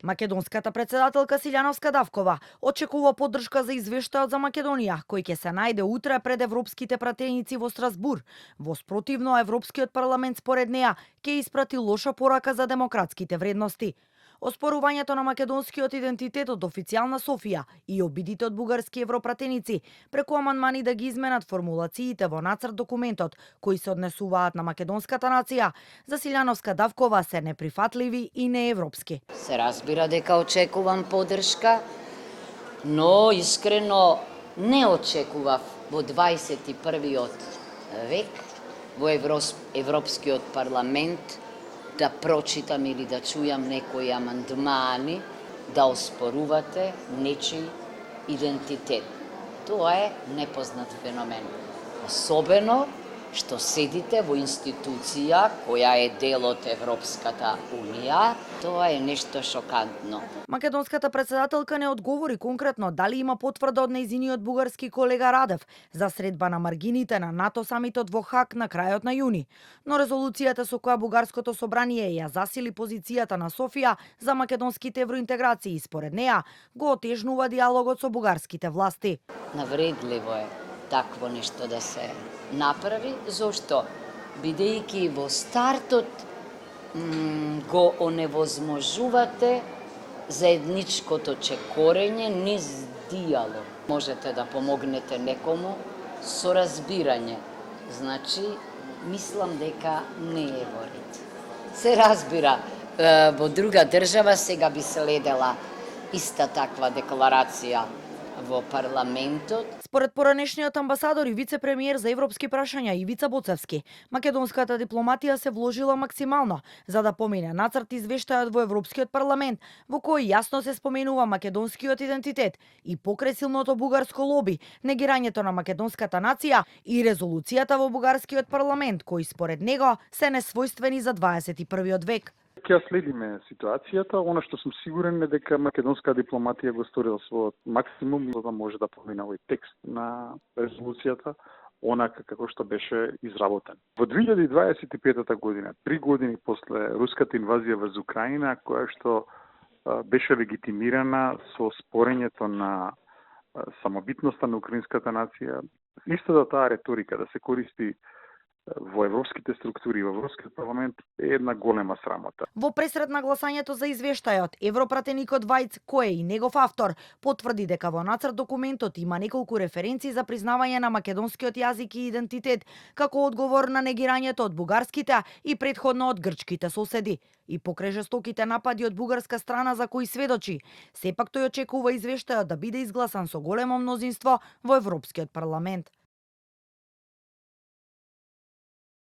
Македонската председателка Силјановска Давкова очекува поддршка за извештајот за Македонија, кој ќе се најде утре пред европските пратеници во Страсбур. Во спротивно, Европскиот парламент според неа ќе испрати лоша порака за демократските вредности. Оспорувањето на македонскиот идентитет од официјална Софија и обидите од бугарски европратеници преку амандмани да ги изменат формулациите во нацрт документот кои се однесуваат на македонската нација, за Силјановска Давкова се неприфатливи и неевропски. Се разбира дека очекувам поддршка, но искрено не очекував во 21. век во Европскиот парламент да прочитам или да чујам некои амандмани да оспорувате нечи идентитет. Тоа е непознат феномен. Особено што седите во институција која е дел од Европската Унија, тоа е нешто шокантно. Македонската председателка не одговори конкретно дали има потврда од нејзиниот бугарски колега Радев за средба на маргините на НАТО самитот во Хаг на крајот на јуни. Но резолуцијата со која бугарското собрание ја засили позицијата на Софија за македонските евроинтеграции според неа го отежнува диалогот со бугарските власти. Навредливо е такво нешто да се направи, зошто? Бидејќи во стартот го оневозможувате заедничкото чекорење низ диалог. Можете да помогнете некому со разбирање. Значи, мислам дека не е во ред. Се разбира, во друга држава сега би следела иста таква декларација во парламентот. Според поранешниот амбасадор и вице-премиер за европски прашања Ивица Боцевски, македонската дипломатија се вложила максимално за да помине нацрт извештајот во Европскиот парламент, во кој јасно се споменува македонскиот идентитет и покрај силното бугарско лоби, негирањето на македонската нација и резолуцијата во бугарскиот парламент, кои според него се несвојствени за 21. век. Ќе следиме ситуацијата. Она што сум сигурен е дека македонска дипломатија го сторила својот максимум за да може да помине овој текст на резолуцијата онака како што беше изработен. Во 2025 година, 3 години после руската инвазија врз Украина, која што беше легитимирана со спорењето на самобитноста на украинската нација, истата таа реторика да се користи во европските структури, во Европскиот парламент е една голема срамота. Во пресред на гласањето за извештајот, европратеникот Вајц, кој е и негов автор, потврди дека во нацрт документот има неколку референции за признавање на македонскиот јазик и идентитет, како одговор на негирањето од бугарските и претходно од грчките соседи. И покрај жестоките напади од бугарска страна за кои сведочи, сепак тој очекува извештајот да биде изгласан со големо мнозинство во Европскиот парламент.